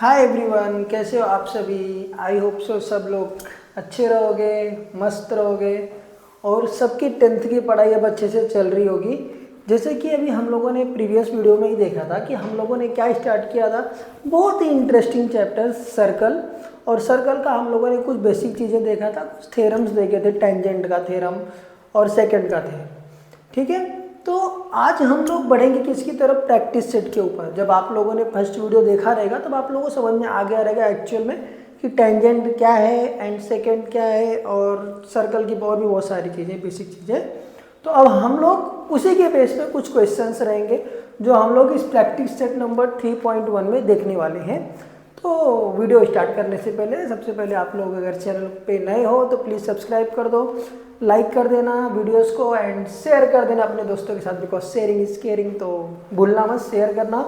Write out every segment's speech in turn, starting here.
Hi everyone, कैसे हो आप सभी। आई होप सो सब लोग अच्छे रहोगे, मस्त रहोगे और सबकी टेंथ की पढ़ाई अब अच्छे से चल रही होगी। जैसे कि अभी हम लोगों ने प्रीवियस वीडियो में ही देखा था कि हम लोगों ने क्या स्टार्ट किया था। बहुत ही इंटरेस्टिंग चैप्टर सर्कल, और सर्कल का हम लोगों ने कुछ बेसिक चीज़ें देखा था, कुछ थ्योरम्स देखे थे, टेंजेंट का थ्योरम और सेकंड का थ्योरम। ठीक है, तो आज हम लोग बढ़ेंगे किसकी तरफ, प्रैक्टिस सेट के ऊपर। जब आप लोगों ने फर्स्ट वीडियो देखा रहेगा तब आप लोगों को समझ में आ गया रहेगा एक्चुअल में कि टेंजेंट क्या है एंड सेकंड क्या है और सर्कल की और भी बहुत सारी चीज़ें, बेसिक चीज़ें। तो अब हम लोग उसी के बेस पे कुछ क्वेश्चंस रहेंगे जो हम लोग इस प्रैक्टिस सेट नंबर 3.1 में देखने वाले हैं। तो वीडियो स्टार्ट करने से पहले सबसे पहले आप लोग अगर चैनल पे नए हो तो प्लीज़ सब्सक्राइब कर दो, लाइक कर देना वीडियोस को एंड शेयर कर देना अपने दोस्तों के साथ, बिकॉज शेयरिंग इज केयरिंग। तो भूलना मत शेयर करना,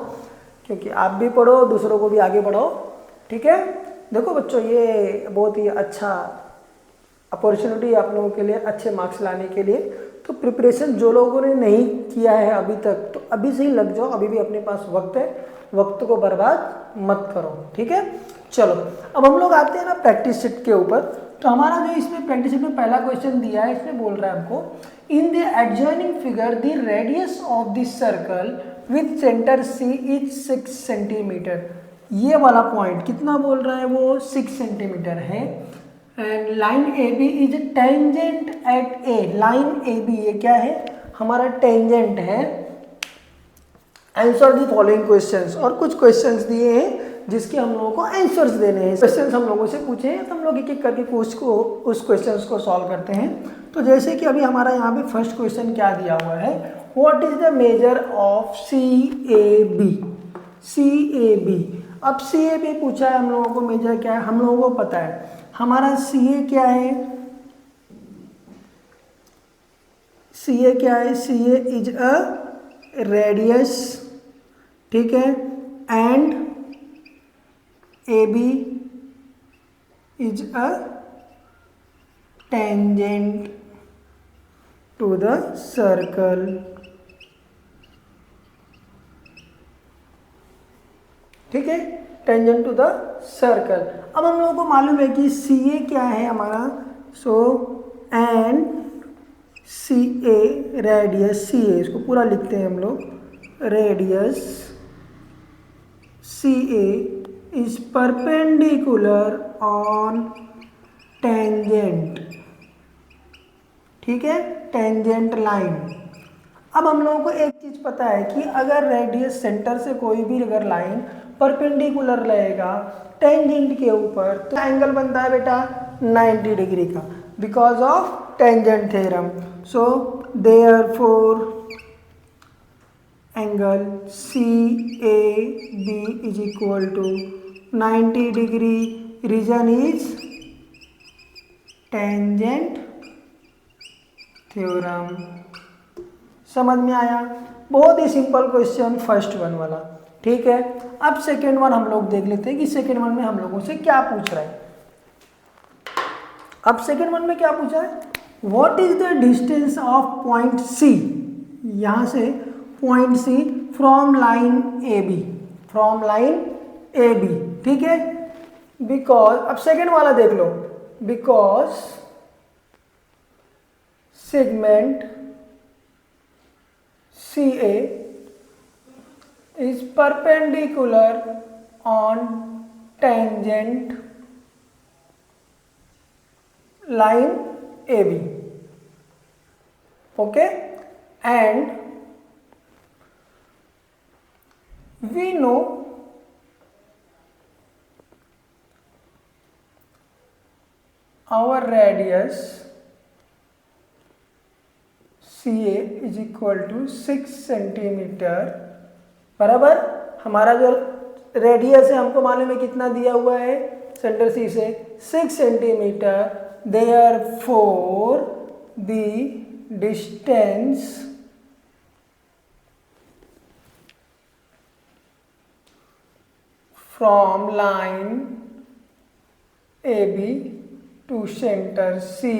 क्योंकि आप भी पढ़ो दूसरों को भी आगे बढ़ाओ। ठीक है, देखो बच्चों, ये बहुत ही अच्छा अपॉर्चुनिटी आप लोगों के लिए अच्छे मार्क्स लाने के लिए। तो प्रिपरेशन जो लोगों ने नहीं किया है अभी तक, तो अभी से ही लग जाओ, अभी भी अपने पास वक्त है, वक्त को बर्बाद मत करो। ठीक है, चलो अब हम लोग आते हैं ना प्रैक्टिस सेट के ऊपर। तो हमारा जो इसमें प्रैक्टिस सेट में पहला क्वेश्चन दिया है, इसमें बोल रहा है हमको, in the adjoining figure the radius of the circle with centre C is 6 centimetre. ये वाला पॉइंट कितना बोल रहा है, वो 6 सेंटीमीटर है। And line A B is tangent at A. Line A B ये क्या है, हमारा टेंजेंट है। आंसर दी फॉलोइंग क्वेश्चंस, और कुछ क्वेश्चंस दिए हैं जिसके हम लोगों को आंसर्स देने हैं। क्वेश्चंस हम लोगों से पूछे हैं तो हम लोग एक एक करके उस क्वेश्चंस को सॉल्व करते हैं। तो जैसे कि अभी हमारा यहाँ पे फर्स्ट क्वेश्चन क्या दिया हुआ है, what is the measure of C A B. C A B, अब सी ए बी पूछा है हम लोगों को, मेजर क्या है हम लोगों को पता है। हमारा सी ए क्या है, सी ए क्या है, सी ए इज अ रेडियस, ठीक है, and A B is a tangent to the circle. ठीक है, टेंजेंट टू द सर्कल। अब हम लोगों को मालूम है कि सी ए क्या है हमारा, so and C A radius, C ए इसको पूरा लिखते हैं हम लोग, radius C A is perpendicular on tangent. ठीक है, टेंजेंट लाइन। अब हम लोगों को एक चीज पता है कि अगर रेडियस सेंटर से कोई भी अगर लाइन परपेंडिकुलर रहेगा टेंजेंट के ऊपर, तो एंगल बनता है बेटा 90 डिग्री का, because of tangent theorem. So therefore angle C A B is equal to 90 degree. Reason is tangent theorem. समझ में आया, बहुत ही सिंपल क्वेश्चन फर्स्ट वन वाला। ठीक है, अब सेकेंड वन हम लोग देख लेते हैं कि सेकेंड वन में हम लोगों से क्या पूछ रहा है। अब सेकेंड वन में क्या पूछा है, what is the distance of point C, यहां से point C from line A B, from line A B. ठीक है, बिकॉज, अब सेकेंड वाला देख लो, because segment CA is perpendicular on tangent line AB. Okay, and we know our radius CA is equal to 6 centimetre. बराबर, हमारा जो radius है हमको मालूम है कितना दिया हुआ है सेंटर सी से 6 centimetre. Therefore the distance from line A B to centre C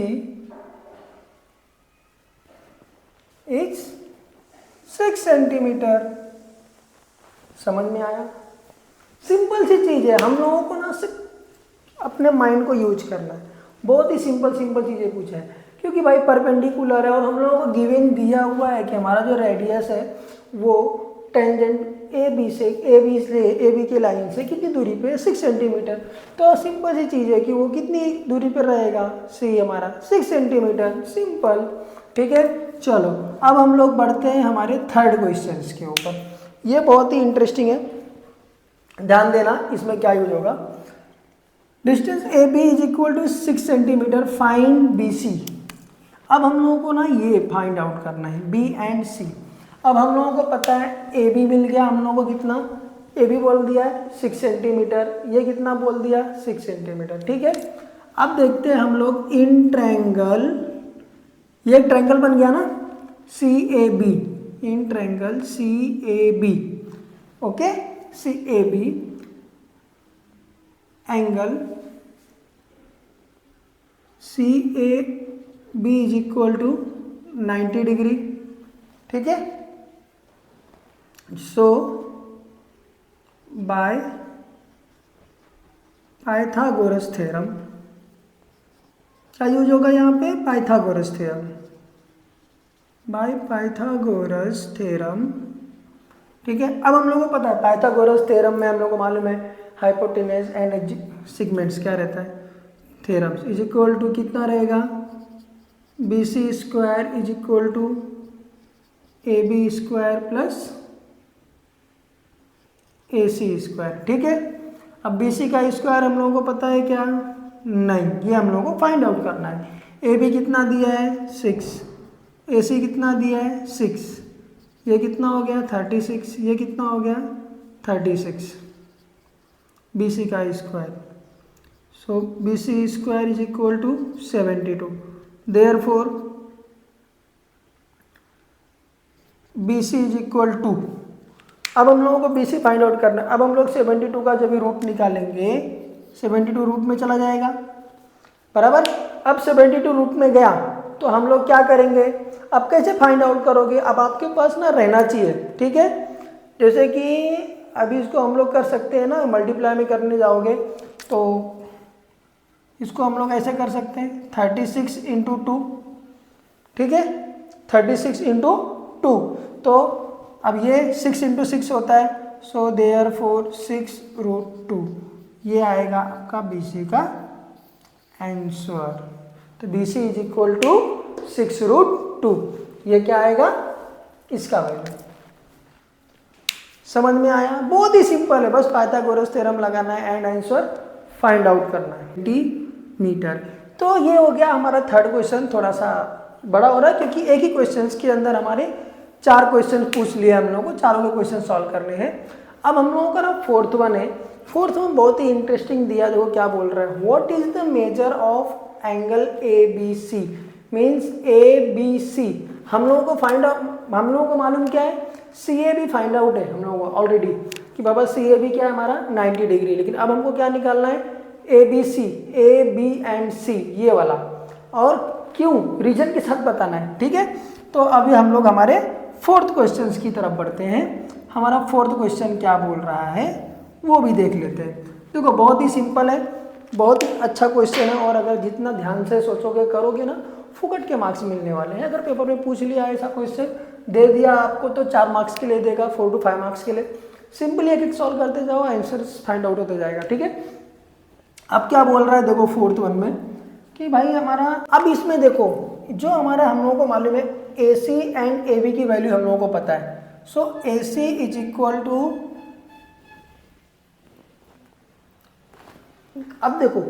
is 6 centimetre. समझ में आया, सिंपल सी चीज़ है, हम लोगों को ना सिर्फ अपने माइंड को यूज करना है। बहुत ही सिंपल सिंपल चीज़ें पूछा है, क्योंकि भाई परपेंडिकुलर है और हम लोगों को गिवन दिया हुआ है कि हमारा जो रेडियस है वो टेंजेंट ए बी की लाइन से कितनी दूरी पे 6 सेंटीमीटर। तो सिंपल सी चीज़ है कि वो कितनी दूरी पर रहेगा, सी हमारा 6 सेंटीमीटर, सिंपल। ठीक है, चलो अब हम लोग बढ़ते हैं हमारे थर्ड क्वेश्चन के ऊपर। ये बहुत ही इंटरेस्टिंग है, ध्यान देना इसमें क्या यूज होगा। Distance A B is equal to 6 centimetre, find B C. अब हम लोगों को ना ये फाइंड आउट करना है बी एंड सी। अब हम लोगों को पता है ए बी मिल गया हम लोगों को, कितना ए बी बोल दिया है 6 सेंटीमीटर, ये कितना बोल दिया 6 सेंटीमीटर। ठीक है, अब देखते हैं हम लोग इन ट्रायंगल, ये ट्रायंगल बन गया ना C A B, in triangle C A B, okay, C A B angle C A B is equal to 90 degree. ठीक है, सो बाय पाइथागोरस थ्योरम, क्या यूज होगा यहाँ पे, Pythagoras theorem, by Pythagoras theorem. ठीक है, अब हम लोगों को पता है पाइथागोरस थ्योरम में हम लोगों को मालूम है हाइपोटेनस एंड सेगमेंट्स क्या रहता है, थ्योरम्स इज इक्वल टू कितना रहेगा, B C square is equal to A B square plus A C square. ठीक है, अब बी सी का स्क्वायर हम लोगों को पता है क्या, नहीं, ये हम लोगों को फाइंड आउट करना है। ए बी कितना दिया है 6, ए सी कितना दिया है 6, ये कितना हो गया 36, ये कितना हो गया 36, बी सी का square, so B C square is equal to 72, therefore B C is equal to, अब हम लोगों को बी सी फाइंड आउट करना है। अब हम लोग 72 का जब भी रूट निकालेंगे 72 रूट में चला जाएगा, बराबर। अब 72 रूट में गया तो हम लोग क्या करेंगे, अब कैसे फाइंड आउट करोगे, अब आपके पास ना रहना चाहिए। ठीक है, जैसे कि अभी इसको हम लोग कर सकते हैं ना, मल्टीप्लाई में करने जाओगे तो इसको हम लोग ऐसे कर सकते हैं 36 इंटू 2। ठीक है, 36 इंटू 2, तो अब ये 6 इंटू 6 होता है, सो देयरफॉर 6 रूट 2, ये आएगा आपका बी सी का आंसर। तो B C is equal to 6 root 2, ये क्या आएगा इसका वैल्यू। समझ में आया, बहुत ही सिंपल है, बस पाइथागोरस थ्योरम लगाना है एंड आंसर फाइंड आउट करना है डी मीटर। तो ये हो गया हमारा थर्ड क्वेश्चन, थोड़ा सा बड़ा हो रहा है क्योंकि एक ही क्वेश्चन के अंदर हमारे 4 क्वेश्चन पूछ लिए हम लोगों को, चारों के क्वेश्चन सॉल्व करने हैं। अब हम लोगों का ना फोर्थ वन है, फोर्थ वन बहुत ही इंटरेस्टिंग दिया, देखो क्या बोल रहा है, what is the measure of angle A B C, means A B C हम लोगों को फाइंड आउट, हम लोगों को मालूम क्या है, सी ए बी फाइंड आउट है हम लोगों को ऑलरेडी कि बाबा सी ए बी क्या है हमारा 90 डिग्री, लेकिन अब हमको क्या निकालना है A B C, A B and C ये वाला, और क्यों रीजन के साथ बताना है। ठीक है, तो अभी हम लोग हमारे फोर्थ क्वेश्चन की तरफ बढ़ते हैं। हमारा फोर्थ क्वेश्चन क्या बोल रहा है वो भी देख लेते हैं। देखो बहुत ही सिंपल है, बहुत ही अच्छा क्वेश्चन है, और अगर जितना ध्यान से सोचोगे करोगे ना फुकट के मार्क्स मिलने वाले हैं। अगर पेपर में पूछ लिया ऐसा क्वेश्चन दे दिया आपको तो 4 मार्क्स के लिए देगा, 4 to 5 मार्क्स के लिए। सिंपली एक एक सॉल्व करते जाओ, आंसर फाइंड आउट होता जाएगा। ठीक है, अब क्या बोल रहा है देखो फोर्थ वन में कि भाई हमारा, अब इसमें देखो जो हमारा हम लोगों को मालूम है ए सी एंड ए बी की वैल्यू हम लोगों को पता है, सो ए सी इज इक्वल टू, अब देखो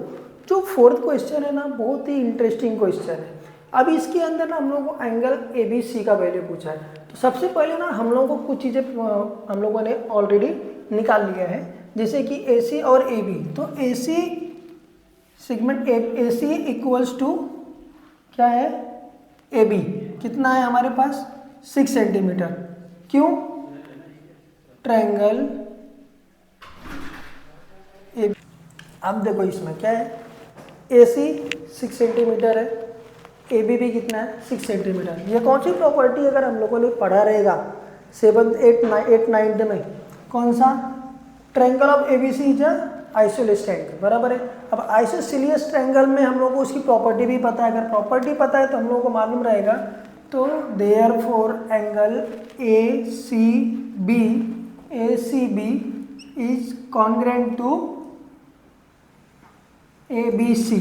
जो फोर्थ क्वेश्चन है ना बहुत ही इंटरेस्टिंग क्वेश्चन है। अब इसके अंदर ना हम लोगों को एंगल ए बी सी का वैल्यू पूछा है, तो सबसे पहले ना हम लोगों को कुछ चीज़ें हम लोगों ने ऑलरेडी निकाल लिया है, जैसे कि ए सी और ए बी। तो A C segment A C equals to क्या है ए बी, कितना है हमारे पास 6 सेंटीमीटर, क्यों ट्रायंगल ए। अब देखो इसमें क्या है, ए सी 6 सेंटीमीटर है, ए बी भी कितना है 6 सेंटीमीटर। ये कौन सी प्रॉपर्टी अगर हम लोगों ने पढ़ा रहेगा 7th 8th 9th में, कौन सा triangle of ABC is isosceles triangle, बराबर है। अब आइसोसेलेस ट्रायंगल में हम लोग को उसकी प्रॉपर्टी भी पता है, अगर प्रॉपर्टी पता है तो हम लोगों को मालूम रहेगा, तो therefore angle ACB is congruent to ABC,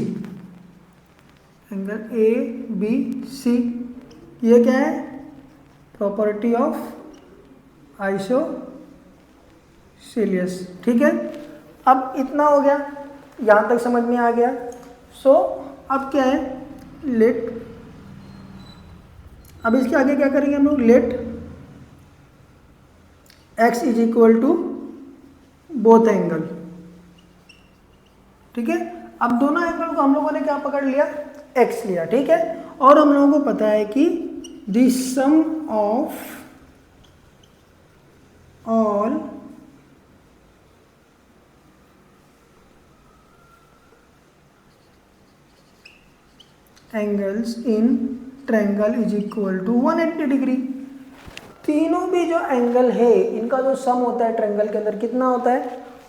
angle ABC, ये क्या है, प्रॉपर्टी ऑफ आइसोसेलेस, ठीक है। अब इतना हो गया, यहाँ तक समझ में आ गया। सो अब क्या है, अब इसके आगे क्या करेंगे हम लोग, let x is equal to both angle, ठीक है। अब दोनों एंगल को हम लोगों ने क्या पकड़ लिया, x लिया, ठीक है। और हम लोगों को पता है कि the sum of all angles in triangle is equal to 180 degree. तीनों भी जो एंगल है इनका जो सम होता है ट्रायंगल के अंदर कितना होता है,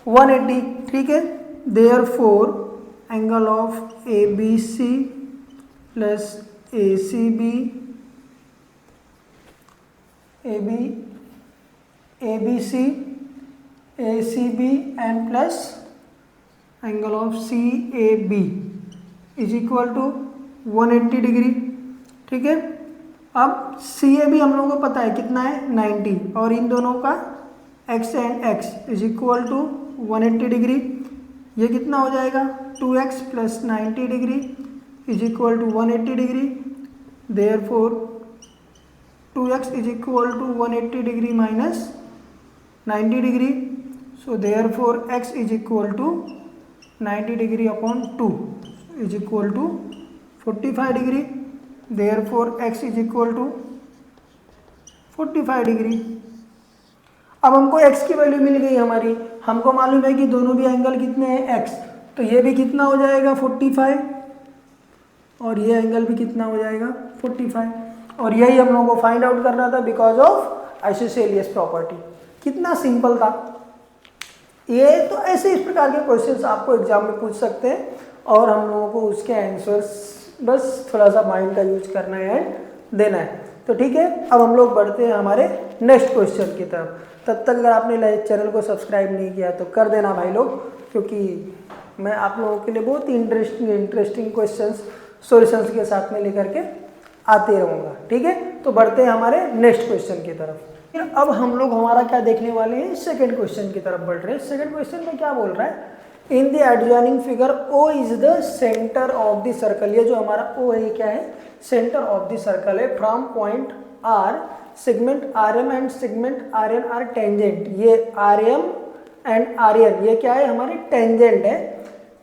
180, ठीक है। Therefore angle of ABC plus ACB ABC ACB and plus angle of CAB is equal to 180 degree, ठीक है। अब CAB हम लोगों को पता है कितना है, 90, और इन दोनों का x and x is equal to 180 degree, ये कितना हो जाएगा, 2x plus 90 degree is equal to 180 degree. Therefore 2x is equal to 180 degree minus 90 degree, so therefore x is equal to 90 degree upon 2 is equal to 45 degree. Therefore x is equal to 45 degree. अब हमको x की value मिल गई हमारी, हमको मालूम है कि दोनों भी एंगल कितने हैं, x, तो ये भी कितना हो जाएगा 45, और ये एंगल भी कितना हो जाएगा 45, और यही हम लोगों को फाइंड आउट करना था बिकॉज ऑफ आइसोसेलेस प्रॉपर्टी। कितना सिंपल था ये। तो ऐसे इस प्रकार के क्वेश्चंस आपको एग्जाम में पूछ सकते हैं, और हम लोगों को उसके आंसर्स बस थोड़ा सा माइंड का यूज करना है एंड देना है। तो ठीक है, अब हम लोग बढ़ते हैं हमारे नेक्स्ट क्वेश्चन की तरफ। तब तक अगर आपने चैनल को सब्सक्राइब नहीं किया तो कर देना भाई लोग, क्योंकि मैं आप लोगों के लिए बहुत ही इंटरेस्टिंग क्वेश्चंस सॉल्यूशंस के साथ में लेकर के आते रहूँगा, ठीक है। तो बढ़ते हैं हमारे नेक्स्ट क्वेश्चन की तरफ। अब हम लोग हमारा क्या देखने वाले हैं, सेकंड क्वेश्चन की तरफ बढ़ रहे हैं। सेकंड क्वेश्चन में क्या बोल रहा है, in the adjoining figure O is the centre of the circle. ये जो हमारा O है क्या है, सेंटर ऑफ द सर्कल है। From point R segment RM and segment RN are tangent. ये RM एंड RN ये क्या है, हमारे टेंजेंट है।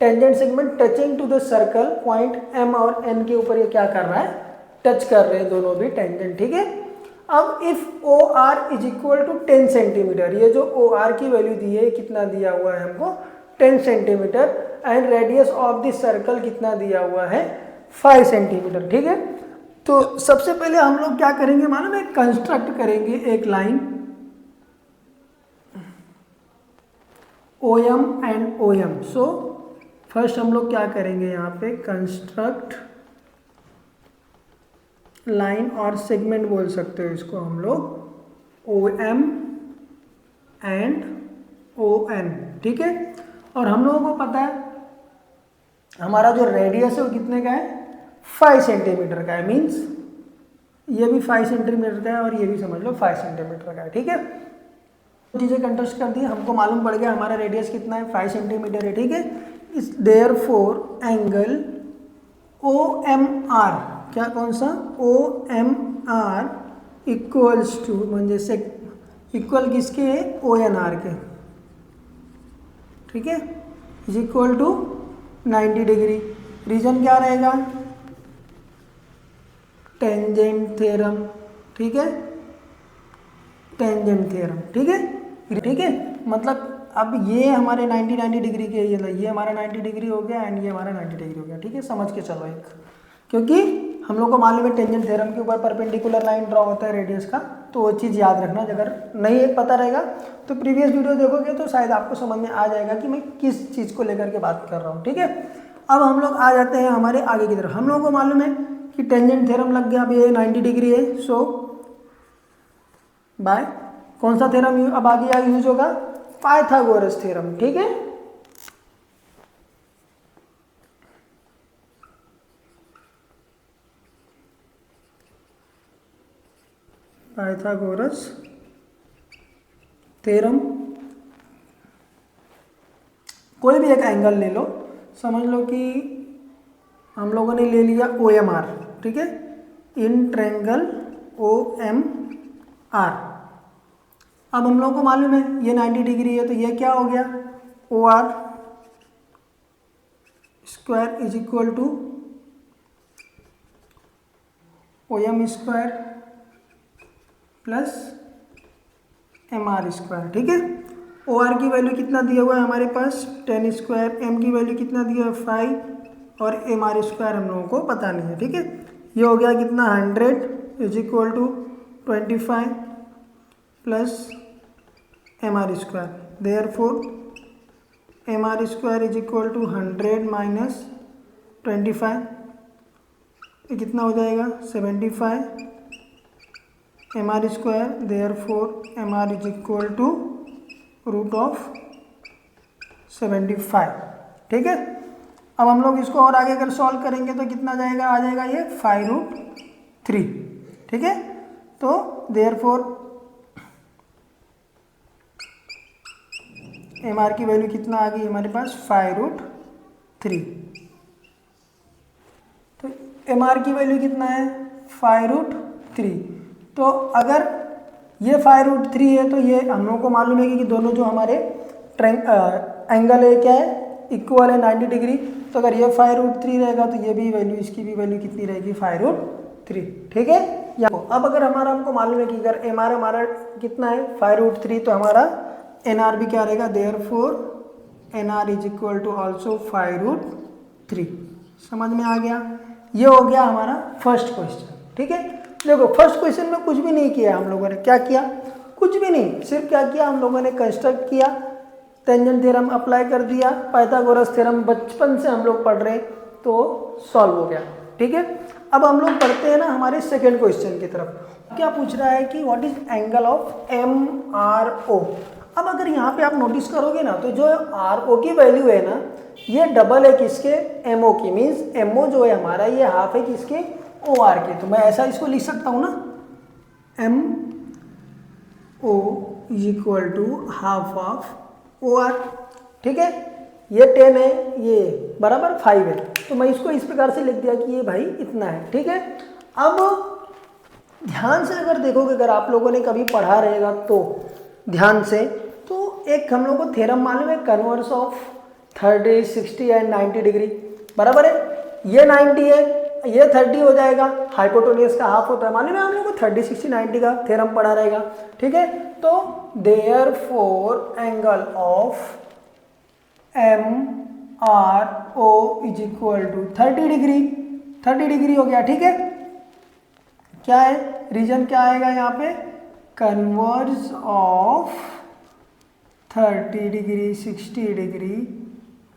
Tangent segment touching to the circle, point M और N के ऊपर ये क्या कर रहा है, टच कर रहे हैं दोनों भी टेंजेंट, ठीक है। अब if OR is equal to 10 centimetre, ये जो OR की वैल्यू दी है कितना दिया हुआ है हमको 10 centimetre, and radius of the circle कितना दिया हुआ है 5 सेंटीमीटर, ठीक है। तो सबसे पहले हम लोग क्या करेंगे मालूम है, कंस्ट्रक्ट करेंगे एक line OM and OM। So first हम लोग क्या करेंगे, यहाँ पे कंस्ट्रक्ट लाइन और सेगमेंट बोल सकते हो इसको हम लोग, OM एंड ON, ठीक है। और हम लोगों को पता है हमारा जो रेडियस है वो कितने का है, 5 सेंटीमीटर का है। मीन्स ये भी 5 सेंटीमीटर का है और ये भी समझ लो 5 सेंटीमीटर का है, ठीक है। चीज़ें कंटेस्ट कर दी, हमको मालूम पड़ गया हमारा रेडियस कितना है, 5 सेंटीमीटर है, ठीक है। इस देयरफॉर एंगल OMR, क्या कौन सा, OMR इक्वल्स टू, म्हणजे इक्वल किसके है, ONR के, ठीक है, is equal to 90 degree. Reason क्या रहेगा, टेंजेंट थ्योरम, ठीक है, टेंजेंट थ्योरम, ठीक है, ठीक है। मतलब अब ये हमारे 90 डिग्री के, ये हमारा 90 डिग्री हो गया एंड ये हमारा 90 डिग्री हो गया, ठीक है। समझ के चलो एक, क्योंकि हम लोग को मालूम है टेंजेंट थ्योरम के ऊपर परपेंडिकुलर लाइन ड्रॉ होता है रेडियस का, तो वो चीज़ याद रखना, अगर नहीं पता रहेगा तो प्रीवियस वीडियो देखोगे तो शायद आपको समझ में आ जाएगा कि मैं किस चीज़ को लेकर के बात कर रहा हूँ। ठीक है, अब हम लोग आ जाते हैं हमारे आगे की तरफ। हम लोगों को मालूम है कि टेंजेंट थ्योरम लग गया, अब ये 90 डिग्री है, सो बाय कौन सा थ्योरम अब आगे यूज होगा, पाइथागोरस थ्योरम। ठीक है, पाइथागोरस थ्योरम। कोई भी एक एंगल ले लो, समझ लो कि हम लोगों ने ले लिया OMR, ठीक है, इन ट्रायंगल OMR। अब हम लोगों को मालूम है ये 90 डिग्री है, तो ये क्या हो गया, OR square is equal to OM square plus MR square. ठीक है, OR की वैल्यू कितना दिया हुआ है हमारे पास 10 स्क्वायर, M की वैल्यू कितना दिया है 5 और MR स्क्वायर हम लोगों को पता नहीं है। ठीक है, ये हो गया कितना 100 is equal to 25 plus MR square, therefore MR square is equal to 100 minus 25, ये कितना हो जाएगा 75 MR square, therefore MR is equal to root of 75। ठीक है, अब हम लोग इसको और आगे अगर सॉल्व करेंगे तो कितना जाएगा, आ जाएगा ये 5√3। ठीक है, तो देयरफॉर MR की वैल्यू कितना आ गई हमारे पास 5√3। तो MR की वैल्यू कितना है 5√3। तो अगर ये 5√3 है तो ये हम लोगों को मालूम है कि दोनों जो हमारे एंगल है क्या है, इक्वल है 90 डिग्री। तो अगर ये 5√3 रहेगा तो ये भी वैल्यू, इसकी भी वैल्यू कितनी रहेगी 5√3। ठीक है, अब अगर हमको मालूम है कि अगर MR हमारा कितना है 5√3 तो हमारा NR भी क्या रहेगा, therefore NR is equal to also 5√3। समझ में आ गया, ये हो गया हमारा फर्स्ट क्वेश्चन। ठीक है, देखो फर्स्ट क्वेश्चन में कुछ भी नहीं किया हम लोगों ने, क्या किया, कुछ भी नहीं, सिर्फ क्या किया हम लोगों ने कंस्ट्रक्ट किया, टेंजेंट थ्योरम अप्लाई कर दिया, पाइथागोरस थ्योरम बचपन से हम लोग पढ़ रहे तो सॉल्व हो गया। ठीक है, अब हम लोग पढ़ते हैं ना हमारे सेकेंड क्वेश्चन की तरफ। क्या पूछ रहा है कि what is angle of MRO। अब अगर यहाँ पे आप नोटिस करोगे ना तो जो RO की वैल्यू है ना ये डबल है किसके, MO की, मीन्स MO जो है हमारा ये हाफ है किसके, OR के। तो मैं ऐसा इसको लिख सकता हूँ ना, MO is equal to half of OR। ठीक है, ये 10 है, ये बराबर 5 है, तो मैं इसको इस प्रकार से लिख दिया कि ये भाई इतना है। ठीक है, अब ध्यान से अगर देखोगे, अगर आप लोगों ने कभी पढ़ा रहेगा तो ध्यान से, तो एक हम लोग को थ्योरम मालूम है, कन्वर्स ऑफ 30, 60 एंड 90 डिग्री, बराबर है। ये 90 है, ये 30 हो जाएगा, हाइपोटेन्यूज का हाफ होता है, मालूम है हम लोग को 30, 60, 90 का थ्योरम पढ़ा रहेगा। ठीक है, तो therefore angle of MRO is equal to 30 degree, 30 degree हो गया। ठीक है, क्या है रीजन, क्या आएगा यहाँ पे, converse of 30 degree, 60 degree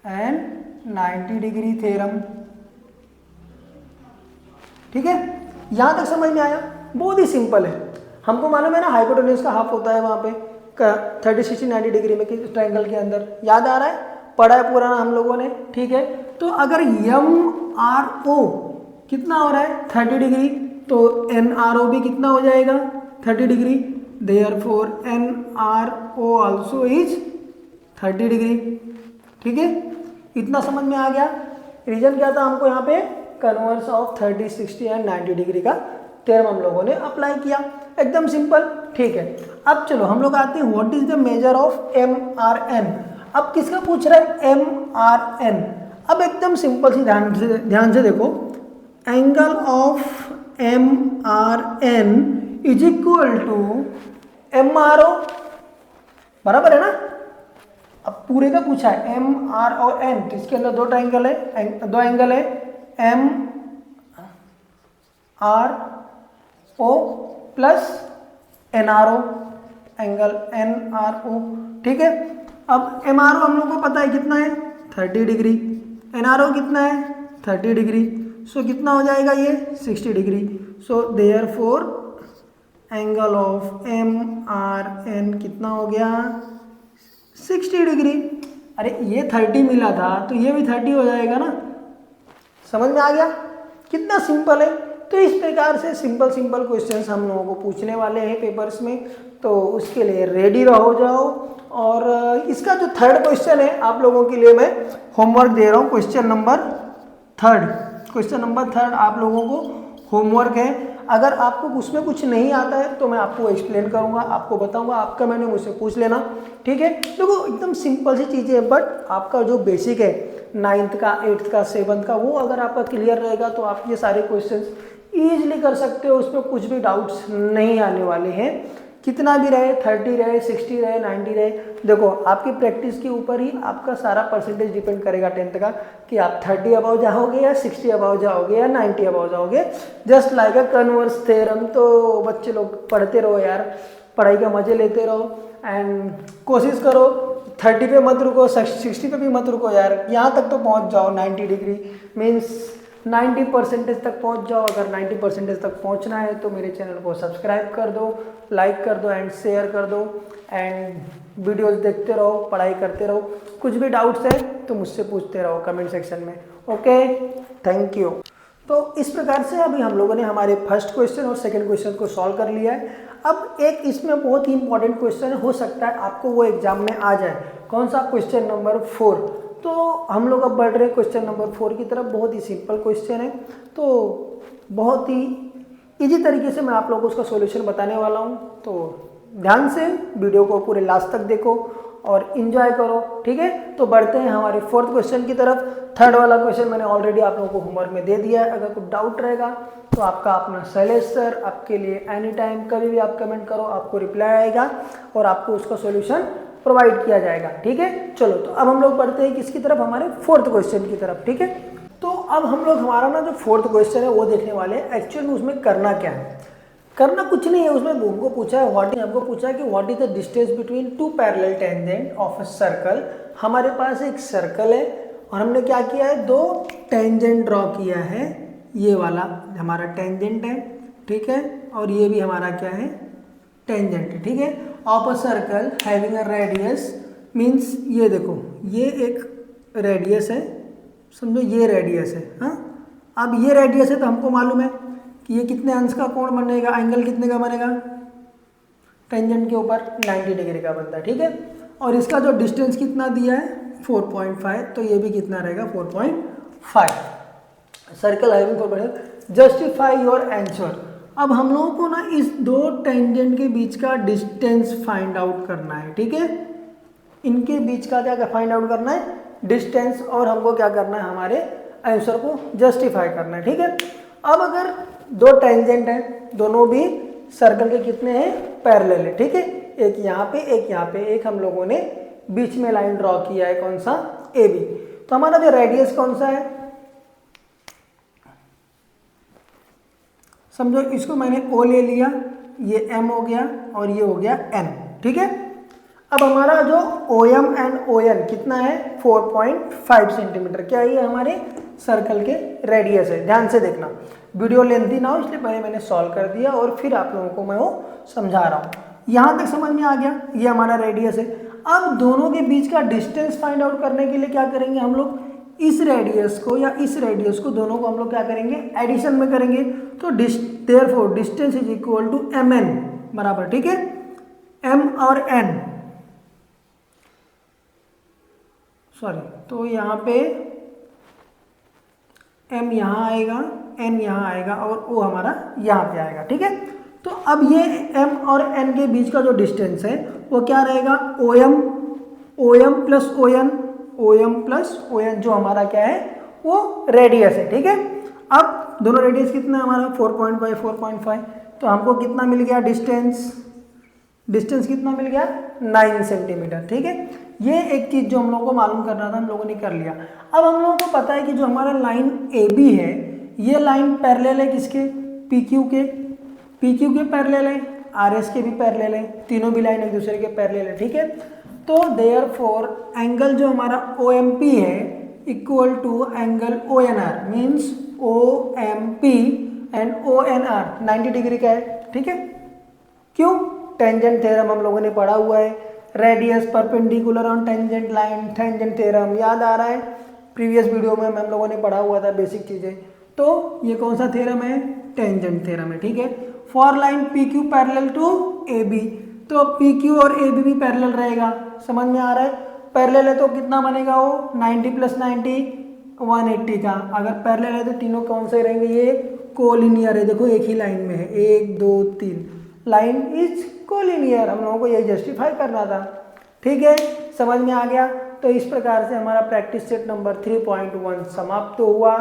and 90 degree theorem. ठीक है, यहाँ तक समझ में आया, बहुत ही सिंपल है। हमको मालूम है ना हाइपोटेन्यूज का हाफ होता है वहाँ पे 30, 60, 90 डिग्री में ट्रायंगल के अंदर, याद आ रहा है, पढ़ा है पुराना हम लोगों ने। ठीक है, तो अगर MRO कितना हो रहा है 30 डिग्री, तो NRO भी कितना हो जाएगा 30 degree, therefore NRO also is 30 degree. ठीक है, इतना समझ में आ गया। रीजन क्या था हमको यहाँ पे, कन्वर्स ऑफ 30, 60 एंड 90 डिग्री का थ्योरम हम लोगों ने अप्लाई किया, एकदम सिंपल। ठीक है, अब चलो हम लोग आते हैं what is the measure of MRN। अब किसका पूछ रहा है, MRN। अब एकदम सिंपल सी ध्यान से देखो, angle of MRN is equal to MRO, बराबर है ना। अब पूरे का पूछा है MR और N, तो इसके अंदर दो ट्रायंगल है, दो एंगल है, MRO plus NRO, angle NRO, ठीक है। अब MRO हम लोग को पता है कितना है 30 डिग्री, NRO कितना है 30 डिग्री, सो कितना हो जाएगा ये 60 degree. So therefore angle of MRN कितना हो गया 60 डिग्री। अरे ये 30 मिला था तो ये भी 30 हो जाएगा ना, समझ में आ गया कितना सिंपल है। तो इस प्रकार से सिंपल क्वेश्चंस हम लोगों को पूछने वाले हैं पेपर्स में, तो उसके लिए रेडी रहो जाओ। और इसका जो थर्ड क्वेश्चन है आप लोगों के लिए मैं होमवर्क दे रहा हूँ, क्वेश्चन नंबर थर्ड आप लोगों को होमवर्क है। अगर आपको उसमें कुछ नहीं आता है तो मैं आपको एक्सप्लेन करूंगा, आपको बताऊंगा, आप कमेंट में मुझसे पूछ लेना, ठीक है। देखो एकदम सिंपल सी चीज़ें हैं, बट आपका जो बेसिक है 9th का 8th का 7th का वो अगर आपका क्लियर रहेगा तो आप ये सारे क्वेश्चंस ईजिली कर सकते हो, उसमें कुछ भी डाउट्स नहीं आने वाले हैं। कितना भी रहे 30 रहे 60 रहे 90 रहे, देखो आपकी प्रैक्टिस के ऊपर ही आपका सारा परसेंटेज डिपेंड करेगा 10th का, कि आप 30 अबाव जाओगे या 60 अबाव जाओगे या 90 अबाव जाओगे। जस्ट लाइक अ कन्वर्स थ्योरम। तो बच्चे लोग पढ़ते रहो यार, पढ़ाई का मजे लेते रहो एंड कोशिश करो 30 पे मत रुको, 60 पे भी मत रुको यार, यहाँ तक तो पहुँच जाओ 90 डिग्री मीन्स 90% तक पहुंच जाओ। अगर 90% तक पहुंचना है तो मेरे चैनल को सब्सक्राइब कर दो, लाइक कर दो एंड शेयर कर दो एंड वीडियोस देखते रहो, पढ़ाई करते रहो। कुछ भी डाउट्स है तो मुझसे पूछते रहो कमेंट सेक्शन में। Okay, thank you. तो इस प्रकार से अभी हम लोगों ने हमारे फर्स्ट क्वेश्चन और सेकंड क्वेश्चन को सॉल्व कर लिया है। अब एक इसमें बहुत ही इंपॉर्टेंट क्वेश्चन हो सकता है आपको वो एग्जाम में आ जाए, कौन सा, क्वेश्चन नंबर 4। तो हम लोग अब बढ़ रहे हैं क्वेश्चन नंबर 4 की तरफ। बहुत ही सिंपल क्वेश्चन है, तो बहुत ही इजी तरीके से मैं आप लोगों को उसका सॉल्यूशन बताने वाला हूँ। तो ध्यान से वीडियो को पूरे लास्ट तक देखो और इन्जॉय करो, ठीक है। तो बढ़ते हैं हमारे 4th क्वेश्चन की तरफ। थर्ड वाला क्वेश्चन मैंने ऑलरेडी आप लोगों को होमवर्क में दे दिया है। अगर कुछ डाउट रहेगा तो आपका अपना शैलेश सर आपके लिए एनी टाइम कभी भी आप कमेंट करो, आपको रिप्लाई आएगा और आपको उसका सॉल्यूशन प्रोवाइड किया जाएगा, ठीक है। चलो तो अब हम लोग पढ़ते हैं किसकी तरफ, हमारे 4th क्वेश्चन की तरफ, ठीक है। तो अब हम लोग हमारा ना जो 4th क्वेश्चन है वो देखने वाले हैं। एक्चुअल में उसमें करना क्या है, करना कुछ नहीं है। उसमें हमको पूछा है हमको पूछा है कि what is the distance between 2 parallel tangent of a circle. हमारे पास एक सर्कल है और हमने क्या किया है, 2 टेंजेंट ड्रॉ किया है। ये वाला हमारा टेंजेंट है, ठीक है, और ये भी हमारा क्या है, टेंजेंट है, ठीक है। Of a circle having a radius means ये देखो ये एक रेडियस है, समझो ये रेडियस है। हाँ, अब ये रेडियस है तो हमको मालूम है कि ये कितने अंश का कोण बनेगा, एंगल कितने का बनेगा, टेंजेंट के ऊपर 90 डिग्री का बनता है, ठीक है। और इसका जो डिस्टेंस कितना दिया है 4.5, तो ये भी कितना रहेगा 4.5। Circle having 4.5। Justify your answer. अब हम लोगों को ना इस 2 टेंजेंट के बीच का डिस्टेंस फाइंड आउट करना है, ठीक है। इनके बीच का क्या फाइंड आउट करना है, डिस्टेंस, और हमको क्या करना है, हमारे आंसर को जस्टिफाई करना है, ठीक है। अब अगर 2 टेंजेंट हैं, दोनों भी सर्कल के कितने हैं, पैरेलल है, ठीक है। एक यहाँ पे एक यहाँ पे, एक हम लोगों ने बीच में लाइन ड्रॉ किया है, कौन सा, AB। तो हमारा जो रेडियस कौन सा है, समझो इसको मैंने O ले लिया, ये M हो गया और ये हो गया N, ठीक है। अब हमारा जो OM एंड ON कितना है 4.5 सेंटीमीटर, क्या ये हमारे सर्कल के रेडियस है। ध्यान से देखना, वीडियो लेंथी ना हो इसलिए पहले मैंने सॉल्व कर दिया और फिर आप लोगों को मैं वो समझा रहा हूँ। यहाँ तक समझ में आ गया, ये हमारा रेडियस है। अब दोनों के बीच का डिस्टेंस फाइंड आउट करने के लिए क्या करेंगे हम लोग, इस रेडियस को या इस रेडियस को दोनों को हम लोग क्या करेंगे, एडिशन में करेंगे। तो therefore distance is equal to MN बराबर, ठीक है, M और N, सॉरी, तो यहाँ पे M यहाँ आएगा, N यहाँ आएगा और O हमारा यहाँ पे आएगा, ठीक है। तो अब ये M और N के बीच का जो डिस्टेंस है वो क्या रहेगा, OM प्लस ON जो हमारा क्या है वो रेडियस है, ठीक है। अब दोनों रेडियस कितना है हमारा 4.5, तो हमको कितना मिल गया डिस्टेंस कितना मिल गया 9 सेंटीमीटर, ठीक है। ये एक चीज़ जो हम लोगों को मालूम करना था हम लोगों ने कर लिया। अब हम लोगों को पता है कि जो हमारा लाइन AB है ये लाइन पैरेलल है किसके, PQ के पैरेलल है, आर एस के भी पैरेलल है, तीनों भी लाइन एक दूसरे के पैरेलल है, ठीक है। तो देयरफॉर एंगल जो हमारा ओ एम पी है equal to angle O N R, means O M P and O N R 90 degree का है, ठीक है। क्यों? टेंजेंट थ्योरम हम लोगों ने पढ़ा हुआ है, radius perpendicular on tangent line, tangent theorem याद आ रहा है, प्रीवियस वीडियो में हम लोगों ने पढ़ा हुआ था बेसिक चीज़ें। तो ये कौन सा थ्योरम है? टेंजेंट थ्योरम है, ठीक है। For line P Q parallel to A B, तो पी क्यू और ए बी भी पैरेलल रहेगा, समझ में आ रहा है। पैरेलल है तो कितना बनेगा वो 90 + 90 180 का। अगर पैरेलल है तो तीनों कौन से रहेंगे? ये कोलिनियर है, देखो एक ही लाइन में है, 1 2 3, लाइन इज कोलिनियर। हम लोगों को यही जस्टिफाई करना था, ठीक है, समझ में आ गया। तो इस प्रकार से हमारा प्रैक्टिस सेट नंबर 3.1 समाप्त तो हुआ।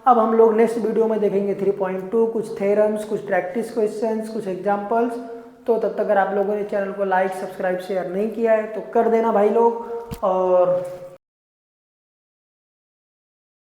अब हम लोग नेक्स्ट वीडियो में देखेंगे 3.2, कुछ थ्योरम्स, कुछ प्रैक्टिस क्वेश्चंस, कुछ एग्जांपल्स। तो तब तक अगर आप लोगों ने चैनल को लाइक, सब्सक्राइब, शेयर नहीं किया है तो कर देना भाई लोग। और